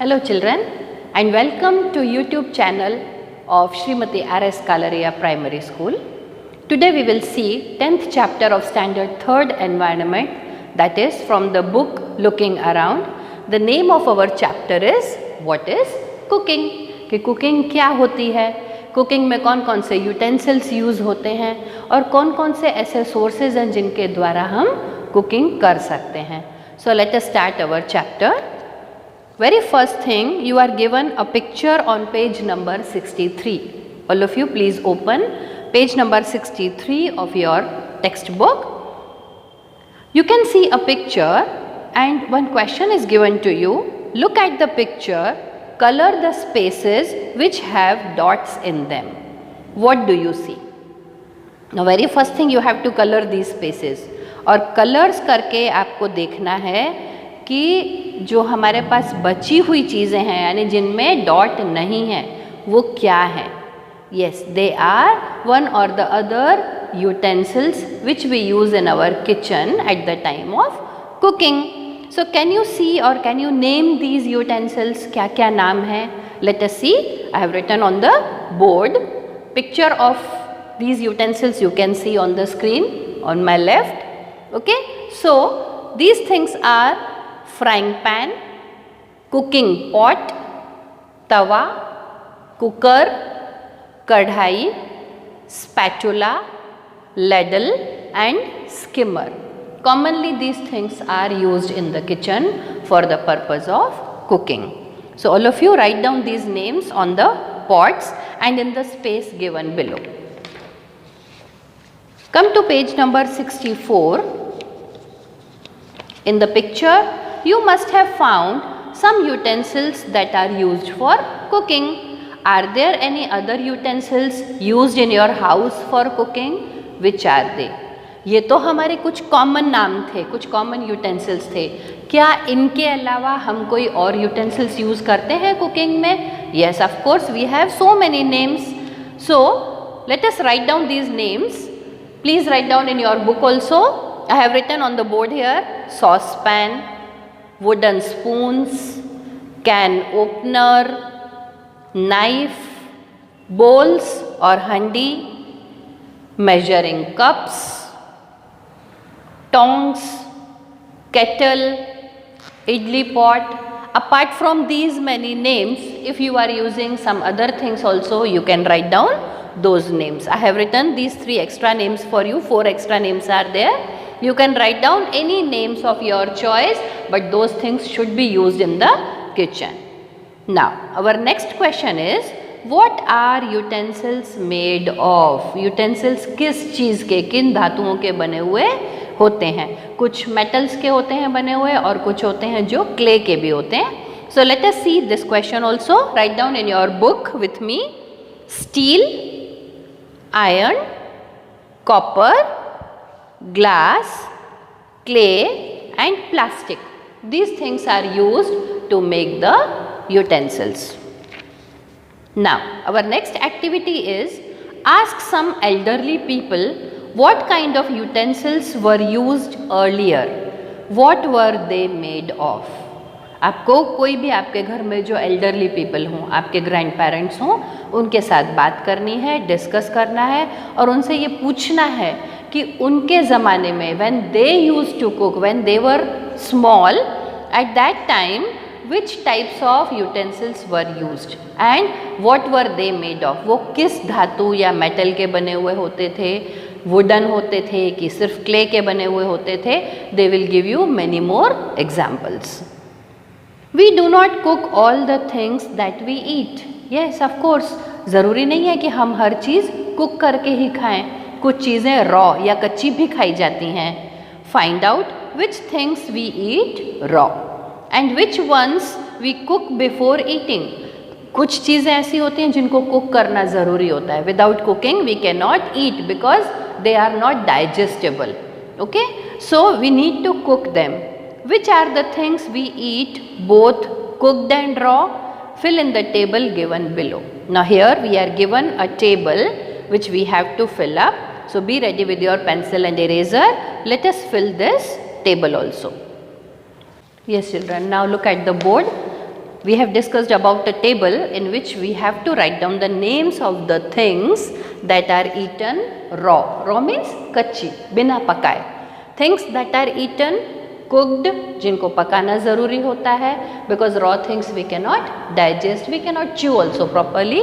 Hello children and welcome to YouTube channel of Srimati R.S. Kalaria Primary School. Today we will see 10th chapter of standard 3rd environment, that is from the book Looking Around. The name of our chapter is what is cooking, कि cooking क्या होती है, cooking में कौन कौन से utensils use होते हैं और कौन कौन से ऐसे सोर्सेज हैं जिनके द्वारा हम कुकिंग कर सकते हैं. So let us start our chapter. Very first thing, you are given a picture on page number 63. All of you please open page number 63 of your textbook. You can see a picture and one question is given to you. Look at the picture, color the spaces which have dots in them. What do you see? Now very first thing you have to color these spaces. और colours करके आपको देखना है कि जो हमारे पास बची हुई चीज़ें हैं यानी जिनमें डॉट नहीं है वो क्या है. येस, दे आर वन और the other utensils which we use in our kitchen at the time of cooking. So can you see और can you name these utensils, क्या क्या नाम है? Let us see. I have written on the board picture of these utensils you can see on the screen on my left. Okay, so these things are frying pan, cooking pot, tawa, cooker, kadhai, spatula, ladle and skimmer. Commonly these things are used in the kitchen for the purpose of cooking. So all of you write down these names on the pots and in the space given below. Come to page number 64. In the picture, you must have found some utensils that are used for cooking. Are there any other utensils used in your house for cooking? Which are they? ये तो हमारे कुछ common नाम थे, कुछ common utensils थे. क्या इनके अलावा हम कोई और यूटेंसिल्स यूज़ करते हैं कुकिंग में? Yes, of course, we have so many names. So, let us write down these names. Please write down in your book also. I have written on the board here saucepan, wooden spoons, can opener, knife, bowls or handi, measuring cups, tongs, kettle, idli pot. Apart from these many names, if you are using some other things also, you can write down those names. I have written these 3 extra names for you. 4 extra names are there. You can write down any names of your choice, but those things should be used in the kitchen. Now, our next question is, what are utensils made of? Utensils किस चीज़ के, किन धातुओं के बने हुए होते हैं? कुछ metals के होते हैं बने हुए और कुछ होते हैं जो clay के भी होते हैं. So let us see this question also. Write down in your book with me. Steel, iron, copper, glass, clay and plastic. These things are used to make the utensils. Now, our next activity is ask some elderly people what kind of utensils were used earlier. What were they made of? आपको कोई भी आपके घर में जो elderly people हों, आपके grand parents हों, उनके साथ बात करनी है, डिस्कस करना है और उनसे ये पूछना है कि उनके ज़माने में when they used to cook, when they were small, at that time which types of utensils were used and what were they made of. वो किस धातु या मेटल के बने हुए होते थे, वुडन होते थे कि सिर्फ क्ले के बने हुए होते थे. They will give you many more examples. We do not cook all the things that we eat. Yes, of course. ज़रूरी नहीं है कि हम हर चीज़ कुक करके ही खाएं. कुछ चीज़ें रॉ या कच्ची भी खाई जाती हैं. Find out which things we eat raw and which ones we cook before eating. कुछ चीज़ें ऐसी होती हैं जिनको कुक करना ज़रूरी होता है. Without cooking we cannot eat because they are not digestible. Okay? So we need to cook them. Which are the things we eat both cooked and raw? Fill in the table given below. Now here we are given a table which we have to fill up. So be ready with your pencil and eraser. Let us fill this table also. Yes children, now look at the board. We have discussed about a table in which we have to write down the names of the things that are eaten raw. Raw means कच्ची, बिना पकाए. Things that are eaten cooked, जिनको पकाना ज़रूरी होता है, because raw things we cannot digest, we cannot chew also properly.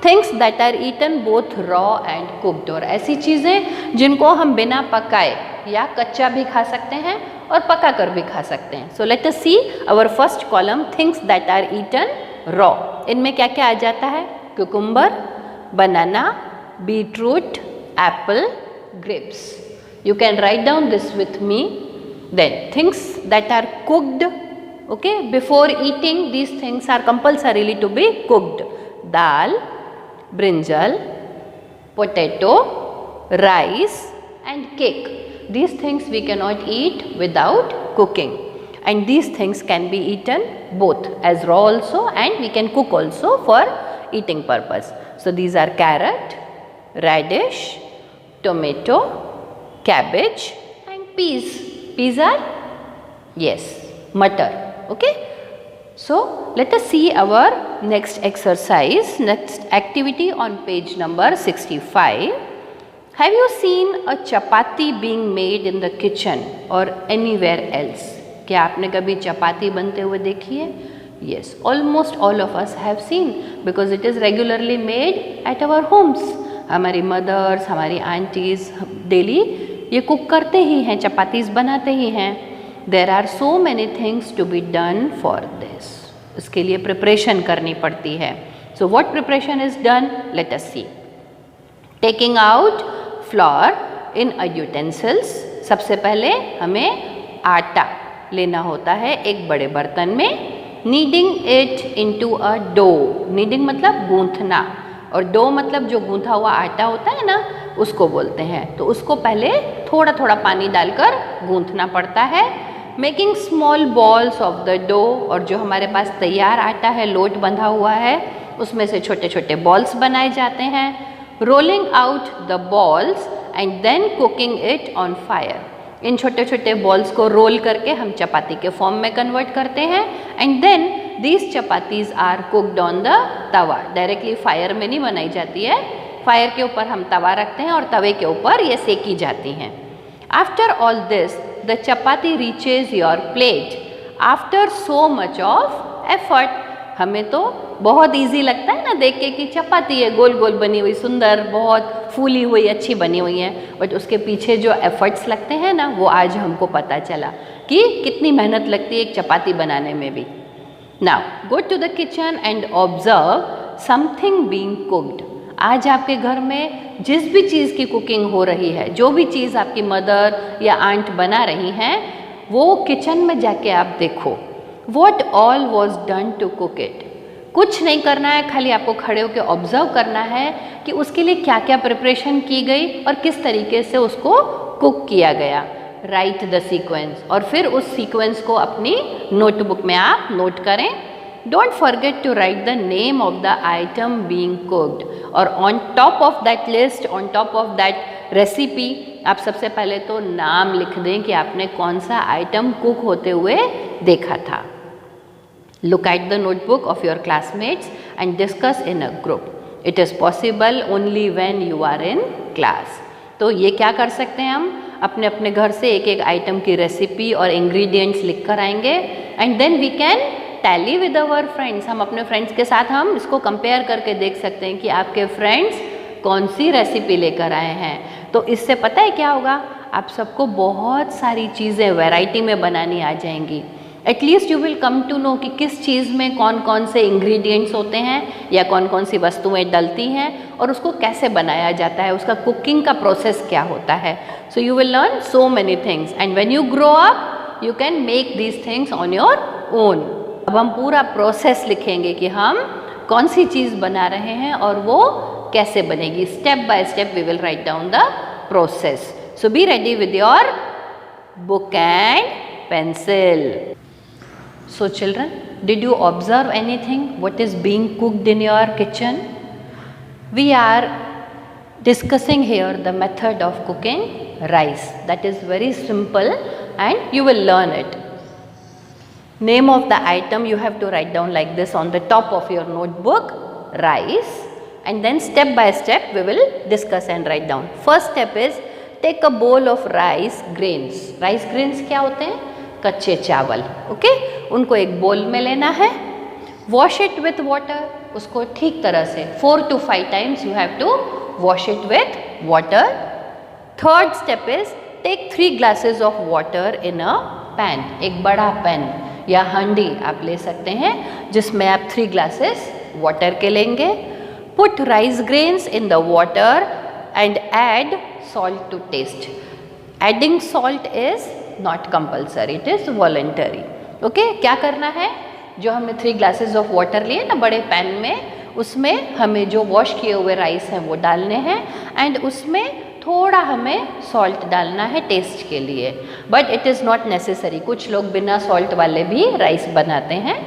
Things that are eaten both raw and cooked, और ऐसी चीज़ें जिनको हम बिना पकाए या कच्चा भी खा सकते हैं और पका कर भी खा सकते हैं. So let us see our first column, things that are eaten raw. इनमें क्या क्या आ जाता है? cucumber, banana, beetroot, apple, grapes. You can write down this with me. Then things that are cooked, okay, before eating these things are compulsorily to be cooked. Dal, brinjal, potato, rice and cake. These things we cannot eat without cooking, and these things can be eaten both as raw also, and we can cook also for eating purpose. So these are carrot, radish, tomato, cabbage and peas. Peas are, yes, matar. Okay. So let us see our next exercise, next activity on page number 65. Have you seen a chapati being made in the kitchen or anywhere else? क्या आपने कभी चपाती बनते हुए देखी है? Yes, almost all of us have seen because it is regularly made at our homes. हमारी mothers, हमारी aunties daily ये कुक करते ही हैं, चपातीस बनाते ही हैं. There are so many things to be done for this. इसके लिए प्रिपरेशन करनी पड़ती है. So what preparation is done? Let us see. Taking out flour in a utensils. सबसे पहले हमें आटा लेना होता है एक बड़े बर्तन में. Kneading it into a dough. Kneading मतलब गूंथना, और डो मतलब जो गूंथा हुआ आटा होता है ना, उसको बोलते हैं. तो उसको पहले थोड़ा थोड़ा पानी डालकर गूंथना पड़ता है. Making small balls of the dough, और जो हमारे पास तैयार आटा है, लोट बंधा हुआ है, उसमें से छोटे छोटे बॉल्स बनाए जाते हैं. Rolling out the balls and then cooking it on fire. इन छोटे छोटे बॉल्स को रोल करके हम चपाती के फॉर्म में कन्वर्ट करते हैं. And then these chapatis are cooked on the tawa. Directly fire में नहीं बनाई जाती है, फायर के ऊपर हम तवा रखते हैं और तवे के ऊपर ये सेकी जाती हैं. After all this the chapati reaches your plate after so much of effort. हमें तो बहुत इजी लगता है ना देख के कि चपाती है गोल गोल बनी हुई, सुंदर, बहुत फूली हुई, अच्छी बनी हुई है, बट उसके पीछे जो एफर्ट्स लगते हैं ना, वो आज हमको पता चला कि कितनी मेहनत लगती है एक चपाती बनाने में भी. Now go to the kitchen and observe something being cooked. आज आपके घर में जिस भी चीज़ की कुकिंग हो रही है, जो भी चीज़ आपकी मदर या आंट बना रही हैं, वो किचन में जाके आप देखो. What all was done to cook it. कुछ नहीं करना है, खाली आपको खड़े होकर ऑब्जर्व करना है कि उसके लिए क्या क्या प्रिपरेशन की गई और किस तरीके से उसको कुक किया गया. राइट द सीक्वेंस, और फिर उस सीक्वेंस को अपनी नोटबुक में आप नोट करें. Don't forget to write the name of the item being cooked, और on top of that list, on top of that recipe, आप सबसे पहले तो नाम लिख दें कि आपने कौन सा आइटम कुक होते हुए देखा था. Look at the notebook of your classmates and discuss in a group. It is possible only when you are in class. तो ये क्या कर सकते हैं हम, अपने अपने घर से एक एक आइटम की रेसिपी और इंग्रेडिएंट्स लिख कर आएंगे. And then we can tally with our friends. हम अपने फ्रेंड्स के साथ हम इसको कंपेयर करके देख सकते हैं कि आपके फ्रेंड्स कौन सी रेसिपी लेकर आए हैं. तो इससे पता है क्या होगा, आप सबको बहुत सारी चीज़ें वैरायटी में बनानी आ जाएंगी. At least you will come to know कि किस चीज़ में कौन कौन से इंग्रेडिएंट्स होते हैं या कौन कौन सी वस्तुएं डलती हैं और उसको कैसे बनाया जाता है, उसका कुकिंग का प्रोसेस क्या होता है. So you will learn so many things, and when you grow up you can make these things on your own. अब हम पूरा प्रोसेस लिखेंगे कि हम कौन सी चीज़ बना रहे हैं और वो कैसे बनेगी. Step by step we will write down the process. So be ready with your book and pencil. So children, did you observe anything what is being cooked in your kitchen? We are discussing here the method of cooking rice. That is very simple and you will learn it. Name of the item you have to write down like this on the top of your notebook, rice, and then step by step we will discuss and write down. First step is take a bowl of rice grains. Rice grains क्या होते हैं? कच्चे चावल. Okay, उनको एक बोल में लेना है. Wash it with water. उसको ठीक तरह से 4 to 5 times you have to wash it with water. Third step is take 3 glasses of water in a pan. एक बड़ा पैन या हांडी आप ले सकते हैं जिसमें आप 3 glasses water के लेंगे. Put rice grains in the water and add salt to taste. Adding salt is not compulsory, it is voluntary. Okay, क्या करना है? जो हमने 3 glasses of water लिए ना बड़े पैन में, उसमें हमें जो वॉश किए हुए राइस हैं वो डालने हैं एंड उसमें थोड़ा हमें सॉल्ट डालना है टेस्ट के लिए. But it is not necessary. कुछ लोग बिना सॉल्ट वाले भी राइस बनाते हैं.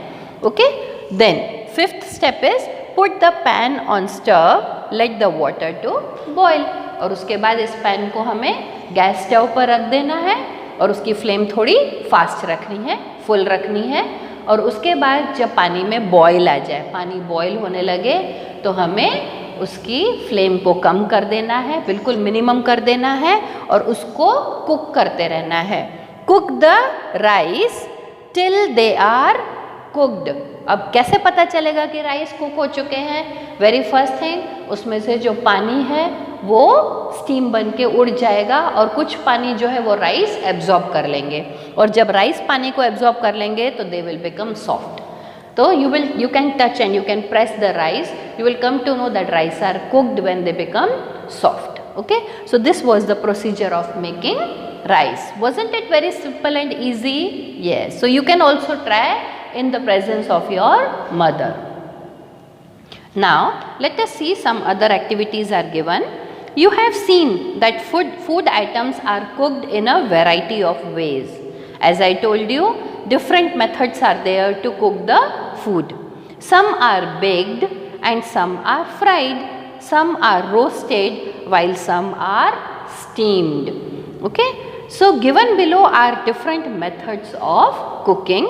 Okay, then 5th step is put the pan on stove, let the water to boil. और उसके बाद इस पैन को हमें गैस स्टव पर रख देना है और उसकी फ्लेम थोड़ी फास्ट रखनी है, फुल रखनी है. और उसके बाद जब पानी में बॉयल आ जाए, पानी बॉयल होने लगे तो हमें उसकी फ्लेम को कम कर देना है, बिल्कुल मिनिमम कर देना है और उसको कुक करते रहना है. Cook the rice till they are cooked. अब कैसे पता चलेगा कि राइस कुक हो चुके हैं? वेरी फर्स्ट थिंग, उसमें से जो पानी है वो स्टीम बन के उड़ जाएगा और कुछ पानी जो है वो राइस एब्जॉर्ब कर लेंगे. और जब राइस पानी को एब्जॉर्ब कर लेंगे तो दे विल बिकम सॉफ्ट. तो you can touch and you can press the rice, you will come to know that rice are cooked when they become soft. Okay, so this was the procedure of making rice. Wasn't it very simple and easy? Yes. So you can also try in the presence of your mother. Now let us see some other activities are given. You have seen that food items are cooked in a variety of ways. As I told you, different methods are there to cook the food. Some are baked and some are fried. Some are roasted while some are steamed. Okay, so given below are different methods of cooking.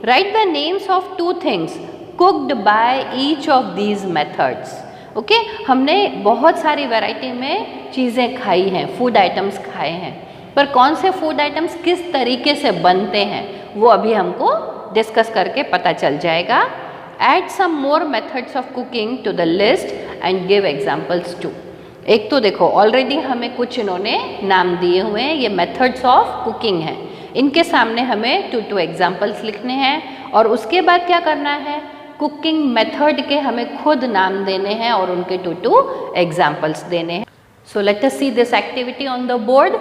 Write the names of 2 things cooked by each of these methods. Okay, हमने बहुत सारी variety में चीज़ें खाई हैं, food items खाए हैं, पर कौन से फूड आइटम्स किस तरीके से बनते हैं वो अभी हमको डिस्कस करके पता चल जाएगा. Add some more methods of cooking to the list and give examples too. एक तो देखो ऑलरेडी हमें कुछ इन्होंने नाम दिए हुए हैं, ये मेथड्स ऑफ कुकिंग हैं. इनके सामने हमें 2 एग्जाम्पल्स लिखने हैं और उसके बाद क्या करना है, कुकिंग मेथड के हमें खुद नाम देने हैं और उनके 2 एग्जाम्पल्स देने हैं. So let us see this activity on the board.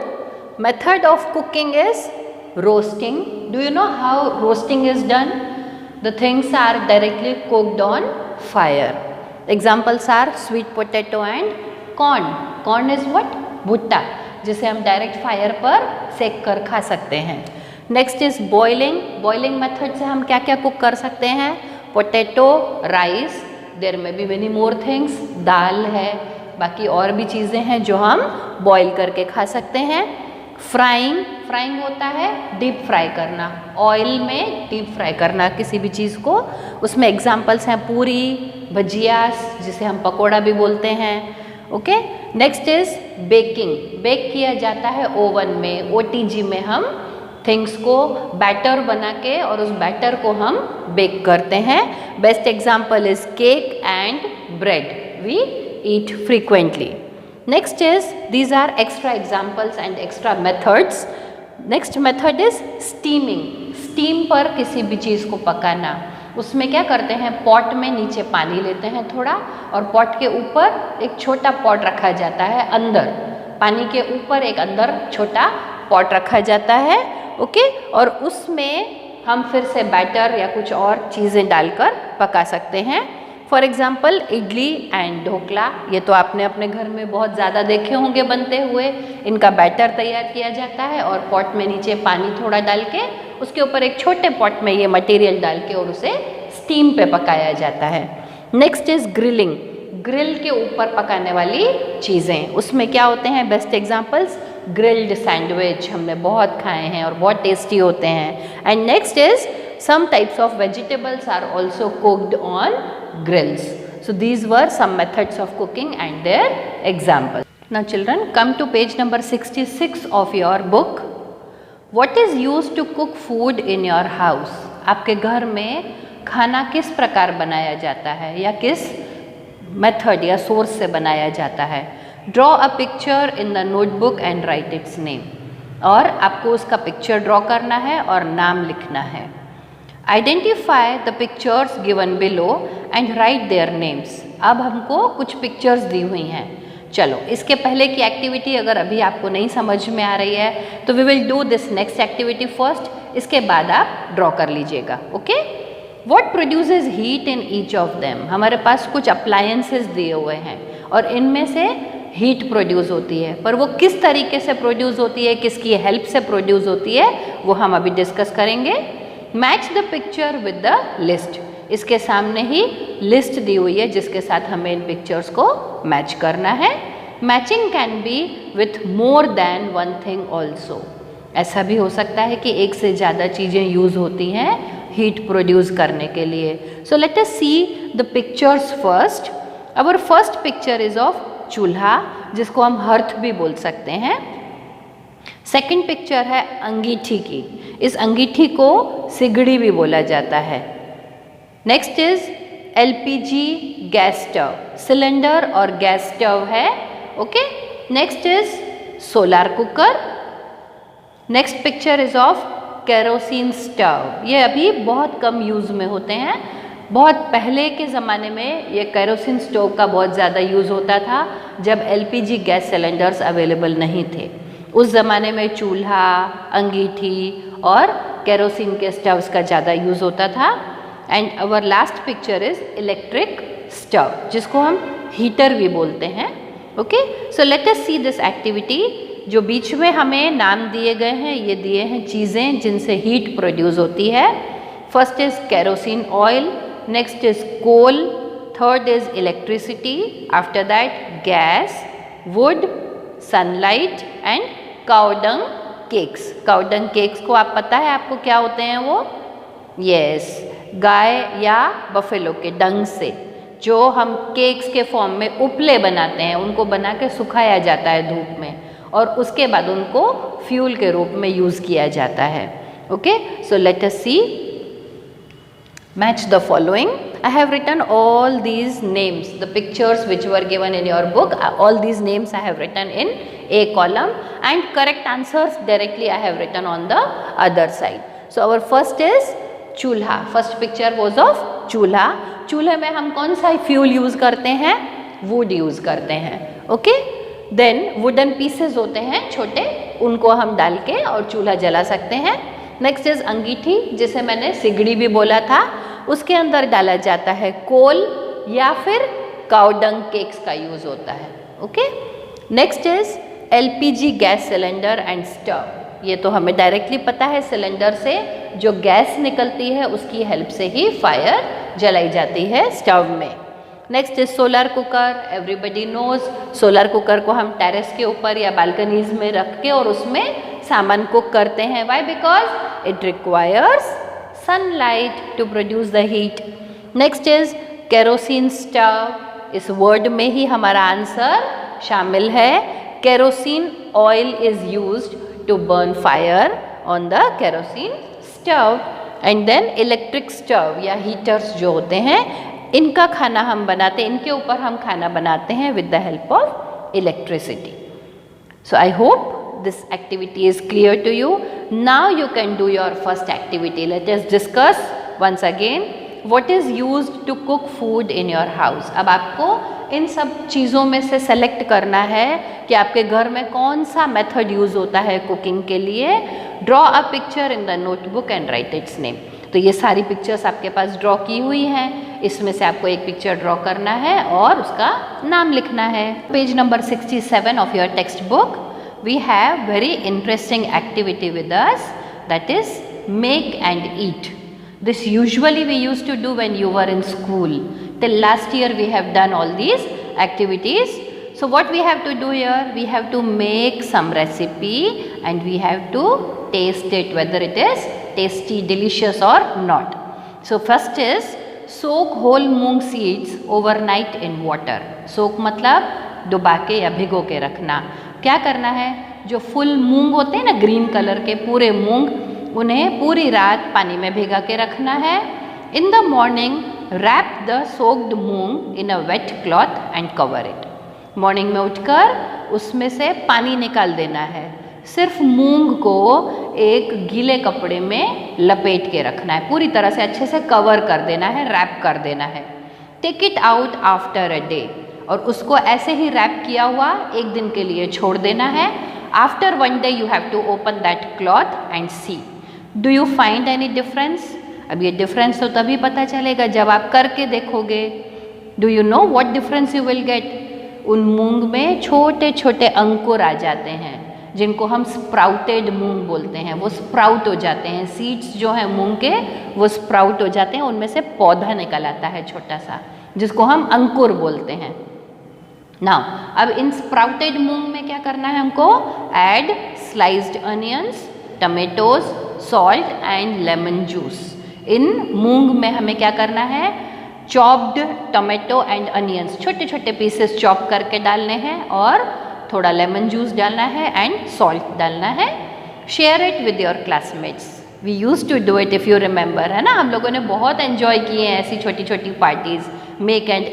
Method of cooking is roasting. Do you know how roasting is done? The things are directly cooked on fire. Examples are sweet potato and corn. Corn is what? भुट्टा, जिसे हम direct fire पर सेक कर खा सकते हैं. Next is boiling. Boiling method से हम क्या क्या कुक कर सकते हैं? पोटैटो, राइस, देयर में बी मेनी मोर थिंग्स, दाल है, बाकी और भी चीज़ें हैं जो हम बॉईल करके खा सकते हैं. फ्राइंग. फ्राइंग होता है डीप फ्राई करना, ऑयल में डीप फ्राई करना किसी भी चीज़ को. उसमें एग्जांपल्स हैं पूरी, भजियास जिसे हम पकोड़ा भी बोलते हैं. Okay, next is baking. Bake किया जाता है ओवन में, OTG में हम थिंग्स को बैटर बना के और उस बैटर को हम बेक करते हैं. Best example is cake and bread we eat frequently. Next is these are extra examples and extra methods. Next method is steaming. Steam पर किसी भी चीज़ को पकाना. उसमें क्या करते हैं, पॉट में नीचे पानी लेते हैं थोड़ा और पॉट के ऊपर एक छोटा पॉट रखा जाता है अंदर. पानी के ऊपर एक अंदर छोटा पॉट रखा जाता है. ओके, और उसमें हम फिर से बैटर या कुछ और चीज़ें डालकर पका सकते हैं. For example idli and dhokla, ये तो आपने अपने घर में बहुत ज़्यादा देखे होंगे बनते हुए. इनका बैटर तैयार किया जाता है और पॉट में नीचे पानी थोड़ा डाल के उसके ऊपर एक छोटे पॉट में ये मटेरियल डाल के और उसे स्टीम पे पकाया जाता है. Next is grilling. ग्रिल के ऊपर पकाने वाली चीज़ें, उसमें क्या होते हैं? बेस्ट एग्जांपल्स ग्रिल्ड सैंडविच हमने बहुत खाए हैं और बहुत टेस्टी होते हैं. And next is some types of vegetables are also cooked on grills. So these were some methods of cooking and their examples. Now children, come to page number 66 of your book. What is used to cook food in your house? आपके घर में खाना किस प्रकार बनाया जाता है या किस मेथड या सोर्स से बनाया जाता है? Draw a picture in the notebook and right it's name. और आपको उसका पिक्चर ड्रॉ करना है और नाम लिखना है. Identify the pictures given below and right their names. अब हमको कुछ पिक्चर्स दी हुई हैं. चलो, इसके पहले की एक्टिविटी अगर अभी आपको नहीं समझ में आ रही है तो we will do this next activity first. इसके बाद आप ड्रॉ कर लीजिएगा. Okay. What produces heat in each of them. हमारे पास कुछ अप्लायंसेस दिए हुए हैं और इनमें से हीट प्रोड्यूस होती है, पर वो किस तरीके से प्रोड्यूस होती है, किसकी हेल्प से प्रोड्यूस होती है, वो हम अभी डिस्कस करेंगे. Match the picture with the list. इसके सामने ही लिस्ट दी हुई है जिसके साथ हमें इन पिक्चर्स को मैच करना है. Matching can be with more than one thing also. ऐसा भी हो सकता है कि एक से ज़्यादा चीज़ें यूज़ होती हैं हीट प्रोड्यूस करने के लिए. सो let us see the pictures first. Our first picture is of चूल्हा, जिसको हम हर्थ भी बोल सकते हैं. सेकंड पिक्चर है अंगीठी की. इस अंगीठी को सिगड़ी भी बोला जाता है. Next is LPG gas stove. Cylinder और गैस स्टव है. Okay. Next is solar cooker. Next picture is of kerosene stove. ये अभी बहुत कम यूज़ में होते हैं. बहुत पहले के ज़माने में ये केरोसिन स्टोव का बहुत ज़्यादा यूज़ होता था जब एलपीजी गैस सिलेंडर्स अवेलेबल नहीं थे. उस ज़माने में चूल्हा, अंगीठी और केरोसिन के स्टव्स का ज़्यादा यूज़ होता था. And our last picture is electric stove, जिसको हम हीटर भी बोलते हैं. Okay. So let us see this activity. जो बीच में हमें नाम दिए गए हैं, ये दिए हैं चीज़ें जिनसे हीट प्रोड्यूस होती है. First is kerosene oil. Next is coal. Third is electricity. After that gas, wood, sunlight and cow dung cakes. Cow dung cakes को आप पता है आपको क्या होते हैं वो? Yes, गाय या बफेलो के डंग से जो हम केक्स के फॉर्म में उपले बनाते हैं, उनको बना के सुखाया जाता है धूप में और उसके बाद उनको फ्यूल के रूप में यूज़ किया जाता है. Okay. So let us see. Match the following. I have written all these names, the pictures which were given in your book. All these names I have written in a column and correct answers directly I have written on the other side. So our first is चूल्हा. First picture was of चूल्हा. चूल्हे में हम कौन सा fuel use करते हैं? Would use करते हैं. ओके. देन वुडन पीसेस होते हैं छोटे, उनको हम डाल के और चूल्हा जला सकते हैं. नेक्स्ट इज अंगीठी, जिसे मैंने सिगड़ी भी बोला था. उसके अंदर डाला जाता है कोल या फिर काउ डंग केक्स का यूज़ होता है. Okay. Next is LPG gas cylinder and stove. ये तो हमें डायरेक्टली पता है, सिलेंडर से जो गैस निकलती है उसकी हेल्प से ही फायर जलाई जाती है स्टव में. Next is solar cooker. Everybody knows solar cooker को हम टेरेस के ऊपर या बालकनीज में रख के और उसमें सामान कुक करते हैं. Why? Because it requires sunlight to produce the heat. Next is kerosene stove. इस वर्ड में ही हमारा आंसर शामिल है. kerosene oil is used to burn fire on the kerosene stove. And then electric stove या heaters जो होते हैं, इनका खाना हम बनाते हैं, इनके ऊपर हम खाना बनाते हैं with the help of electricity. So I hope this activity is clear to you. Now you can do your first activity. Let us discuss once again what is used to cook food in your house. अब आपको इन सब चीज़ों में से select करना है कि आपके घर में कौन सा मेथड यूज़ होता है कुकिंग के लिए. Draw a picture in the notebook and right it's name. तो ये सारी पिक्चर्स आपके पास ड्रॉ की हुई हैं. इसमें से आपको एक पिक्चर ड्रॉ करना है और उसका नाम लिखना है. Page number 67 of your text book. We have very interesting activity with us, that is make and eat. This usually we used to do when you were in school. Till last year we have done all these activities. So what we have to do here, we have to make some recipe and we have to taste it whether it is tasty, delicious or not. So first is soak whole moong seeds overnight in water. Soak मतलब डुबा के या भिगो के रखना. क्या करना है, जो फुल मूंग होते हैं ना ग्रीन कलर के पूरे मूंग, उन्हें पूरी रात पानी में भिगा के रखना है. In the morning, wrap the soaked moong in a wet cloth and cover it. Morning में उठकर उसमें से पानी निकाल देना है. सिर्फ मूंग को एक गीले कपड़े में लपेट के रखना है, पूरी तरह से अच्छे से कवर कर देना है, रैप कर देना है. Take it out after a day, और उसको ऐसे ही रैप किया हुआ एक दिन के लिए छोड़ देना है. After one day you have to open that cloth and see. Do you find any difference? अब ये डिफरेंस तो तभी पता चलेगा जब आप करके देखोगे. Do you know what difference you will gate? उन मूंग में छोटे छोटे अंकुर आ जाते हैं, जिनको हम स्प्राउटेड मूंग बोलते हैं. वो स्प्राउट हो जाते हैं, सीड्स जो हैं मूंग के वो स्प्राउट हो जाते हैं, उनमें से पौधा निकल आता है छोटा सा, जिसको हम अंकुर बोलते हैं. नाउ अब इन स्प्राउटेड मूंग में क्या करना है हमको? Add sliced onions, tomatoes, salt and lemon juice. इन मूंग में हमें क्या करना है? चॉप्ड टोमेटो एंड अनियंस, छोटे छोटे पीसेस चॉप करके डालने हैं, और थोड़ा लेमन जूस डालना है एंड सॉल्ट डालना है. Share it with your classmates. We use to do it, if you remember, है ना. हम लोगों ने बहुत एंजॉय किए हैं ऐसी छोटी छोटी parties, make and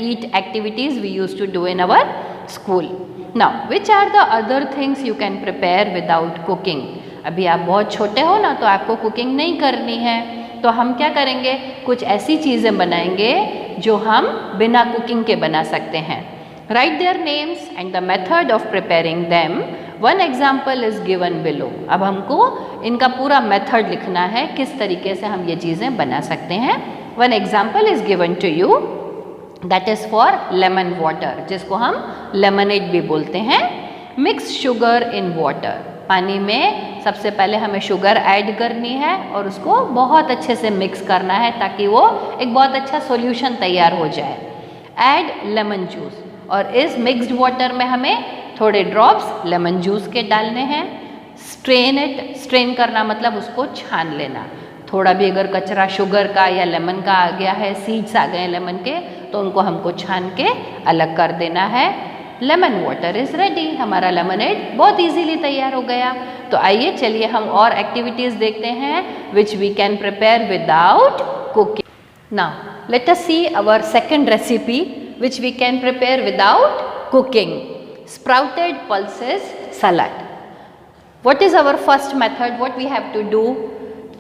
eat activities we use to do in our school. Now which are the other things you can prepare without cooking? अभी आप बहुत छोटे हो ना, तो आपको कुकिंग नहीं करनी है, तो हम क्या करेंगे? कुछ ऐसी चीज़ें बनाएंगे जो हम बिना कुकिंग के बना सकते हैं. Right their names and the method of preparing them. One example is given below. अब हमको इनका पूरा मेथड लिखना है, किस तरीके से हम ये चीज़ें बना सकते हैं. One example is given to you, that is for lemon water, जिसको हम लेमनेड भी बोलते हैं. Mix sugar in water. पानी में सबसे पहले हमें शुगर ऐड करनी है और उसको बहुत अच्छे से मिक्स करना है, ताकि वो एक बहुत अच्छा सॉल्यूशन तैयार हो जाए. ऐड लेमन जूस, और इस मिक्स्ड वाटर में हमें थोड़े ड्रॉप्स लेमन जूस के डालने हैं. Strain it. स्ट्रेन करना मतलब उसको छान लेना. थोड़ा भी अगर कचरा शुगर का या लेमन का आ गया है, सीड्स आ गए हैं लेमन के, तो उनको हमको छान के अलग कर देना है. Lemon water is ready. हमारा लेमनेड बहुत इजीली तैयार हो गया. तो आइए चलिए हम और एक्टिविटीज़ देखते हैं which we can prepare without cooking. Now let us see our second recipe which we can prepare without cooking. Sprouted pulses salad. What is our first method? What we have to do?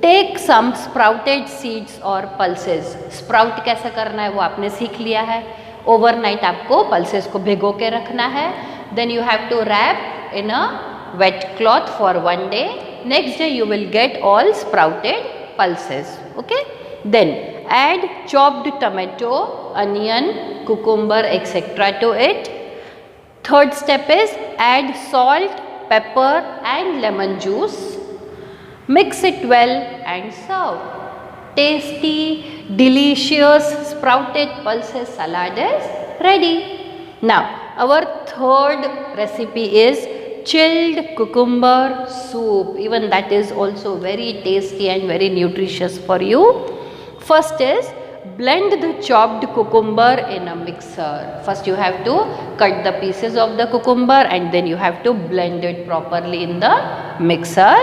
Take some sprouted seeds or pulses. Sprout कैसे करना है वो आपने सीख लिया है. Overnight आपको pulses को भिगो के रखना है. Then you have to wrap in a wet cloth for one day. Next day you will get all sprouted pulses. Okay. Then add chopped tomato, onion, cucumber etcetera to it. Third step is add salt, pepper and lemon juice. Mix it well and serve. Tasty, delicious sprouted pulses salad is ready. Now, our third recipe is chilled cucumber soup. Even that is also very tasty and very nutritious for you. First is blend the chopped cucumber in a mixer. First you have to cut the pieces of the cucumber and then you have to blend it properly in the mixer.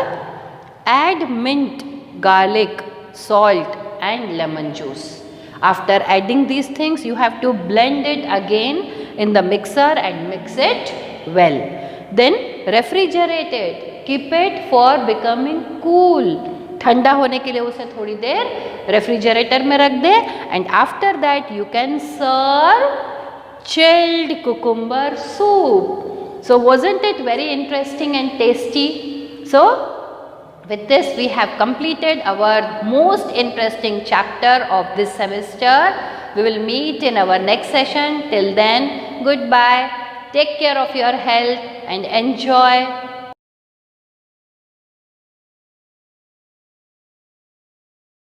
Add mint, garlic, salt and lemon juice. After adding these things, you have to blend it again in the mixer and mix it well. Then refrigerate it. Keep it for becoming cool. ठंडा होने के लिए उसे थोड़ी देर refrigerator में रख दे. And after that you can serve chilled cucumber soup. So wasn't it very interesting and tasty? So with this we have completed our most interesting chapter of this semester. We will meet in our next session. Till then, goodbye. Take care of your health and enjoy